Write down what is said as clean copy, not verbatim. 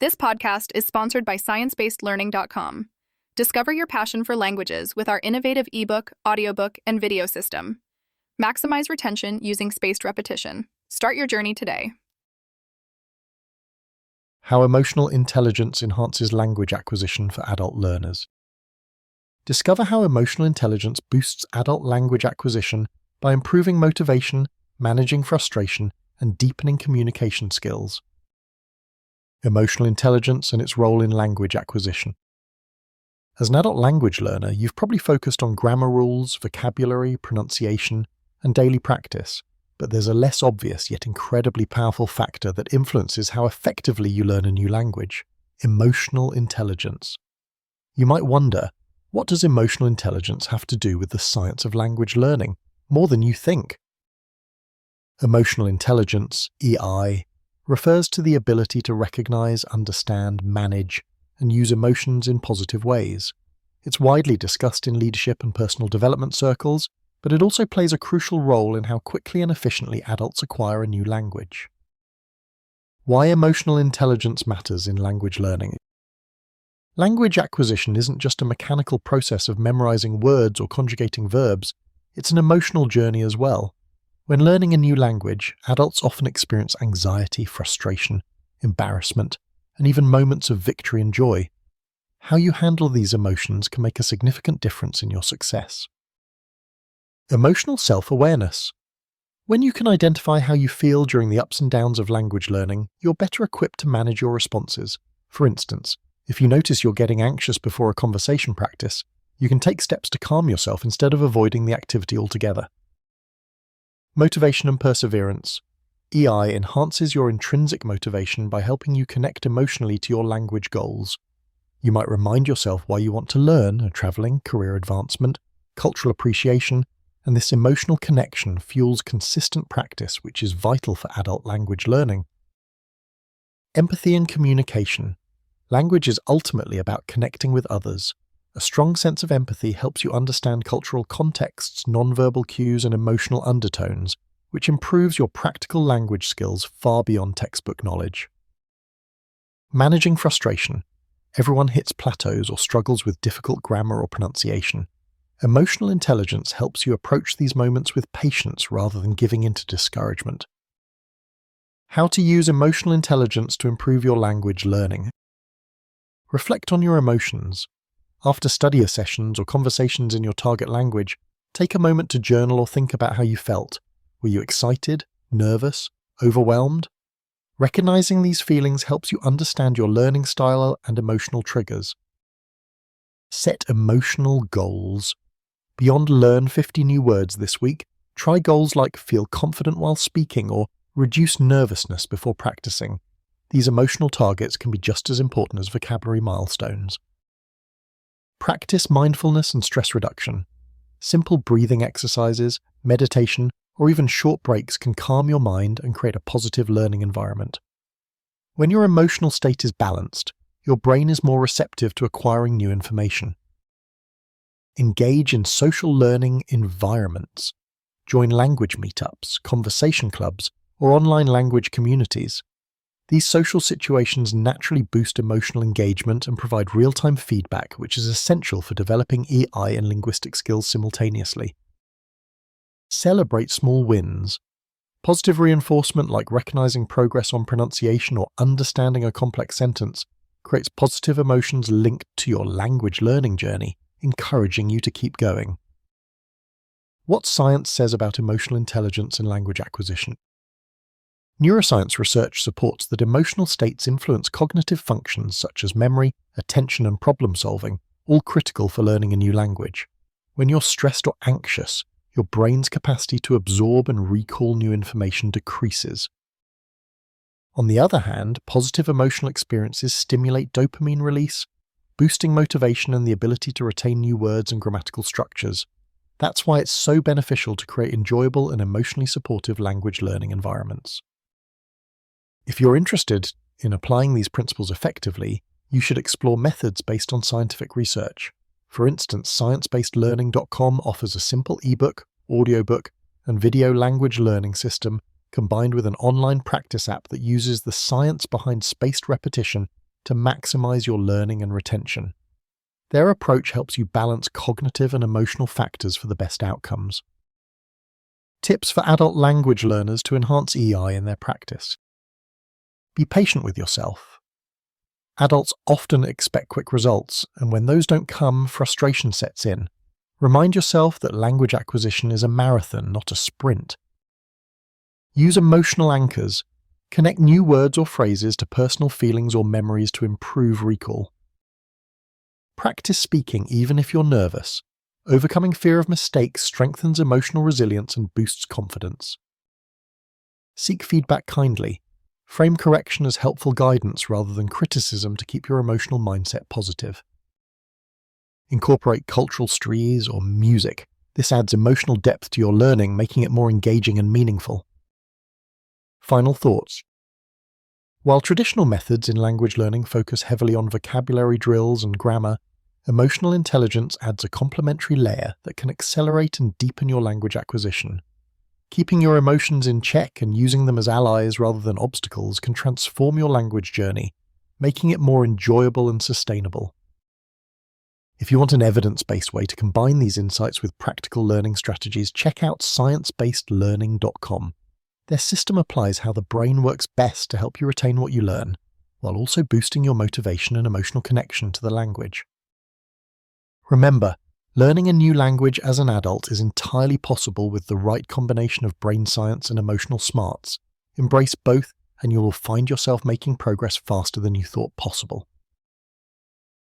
This podcast is sponsored by sciencebased.learning.com. Discover your passion for languages with our innovative ebook, audiobook, and video system. Maximize retention using spaced repetition. Start your journey today. How emotional intelligence enhances language acquisition for adult learners. Discover how emotional intelligence boosts adult language acquisition by improving motivation, managing frustration, and deepening communication skills. Emotional intelligence and its role in language acquisition. As an adult language learner, you've probably focused on grammar rules, vocabulary, pronunciation, and daily practice, but there's a less obvious yet incredibly powerful factor that influences how effectively you learn a new language: emotional intelligence. You might wonder, what does emotional intelligence have to do with the science of language learning? More than you think. Emotional intelligence, EI, refers to the ability to recognize, understand, manage, and use emotions in positive ways. It's widely discussed in leadership and personal development circles, but it also plays a crucial role in how quickly and efficiently adults acquire a new language. Why emotional intelligence matters in language learning. Language acquisition isn't just a mechanical process of memorizing words or conjugating verbs, it's an emotional journey as well. When learning a new language, adults often experience anxiety, frustration, embarrassment, and even moments of victory and joy. How you handle these emotions can make a significant difference in your success. Emotional self-awareness. When you can identify how you feel during the ups and downs of language learning, you're better equipped to manage your responses. For instance, if you notice you're getting anxious before a conversation practice, you can take steps to calm yourself instead of avoiding the activity altogether. Motivation and perseverance. EI enhances your intrinsic motivation by helping you connect emotionally to your language goals. You might remind yourself why you want to learn: traveling, career advancement, cultural appreciation, and this emotional connection fuels consistent practice, which is vital for adult language learning. Empathy and communication. Language is ultimately about connecting with others. A strong sense of empathy helps you understand cultural contexts, nonverbal cues, and emotional undertones, which improves your practical language skills far beyond textbook knowledge. Managing frustration. Everyone hits plateaus or struggles with difficult grammar or pronunciation. Emotional intelligence helps you approach these moments with patience rather than giving in to discouragement. How to use emotional intelligence to improve your language learning. Reflect on your emotions. After study sessions or conversations in your target language, take a moment to journal or think about how you felt. Were you excited, nervous, overwhelmed? Recognizing these feelings helps you understand your learning style and emotional triggers. Set emotional goals. Beyond learn 50 new words this week, try goals like feel confident while speaking or reduce nervousness before practicing. These emotional targets can be just as important as vocabulary milestones. Practice mindfulness and stress reduction. Simple breathing exercises, meditation, or even short breaks can calm your mind and create a positive learning environment. When your emotional state is balanced, your brain is more receptive to acquiring new information. Engage in social learning environments. Join language meetups, conversation clubs, or online language communities. These social situations naturally boost emotional engagement and provide real-time feedback, which is essential for developing EI and linguistic skills simultaneously. Celebrate small wins. Positive reinforcement like recognizing progress on pronunciation or understanding a complex sentence creates positive emotions linked to your language learning journey, encouraging you to keep going. What science says about emotional intelligence and language acquisition. Neuroscience research supports that emotional states influence cognitive functions such as memory, attention, and problem solving, all critical for learning a new language. When you're stressed or anxious, your brain's capacity to absorb and recall new information decreases. On the other hand, positive emotional experiences stimulate dopamine release, boosting motivation and the ability to retain new words and grammatical structures. That's why it's so beneficial to create enjoyable and emotionally supportive language learning environments. If you're interested in applying these principles effectively, you should explore methods based on scientific research. For instance, sciencebased.learning.com offers a simple ebook, audiobook, and video language learning system combined with an online practice app that uses the science behind spaced repetition to maximize your learning and retention. Their approach helps you balance cognitive and emotional factors for the best outcomes. Tips for adult language learners to enhance EI in their practice. Be patient with yourself. Adults often expect quick results, and when those don't come, frustration sets in. Remind yourself that language acquisition is a marathon, not a sprint. Use emotional anchors. Connect new words or phrases to personal feelings or memories to improve recall. Practice speaking even if you're nervous. Overcoming fear of mistakes strengthens emotional resilience and boosts confidence. Seek feedback kindly. Frame correction as helpful guidance rather than criticism to keep your emotional mindset positive. Incorporate cultural stories or music. This adds emotional depth to your learning, making it more engaging and meaningful. Final thoughts. While traditional methods in language learning focus heavily on vocabulary drills and grammar, emotional intelligence adds a complementary layer that can accelerate and deepen your language acquisition. Keeping your emotions in check and using them as allies rather than obstacles can transform your language journey, making it more enjoyable and sustainable. If you want an evidence-based way to combine these insights with practical learning strategies, check out sciencebasedlearning.com. Their system applies how the brain works best to help you retain what you learn, while also boosting your motivation and emotional connection to the language. Remember, learning a new language as an adult is entirely possible with the right combination of brain science and emotional smarts. Embrace both, and you will find yourself making progress faster than you thought possible.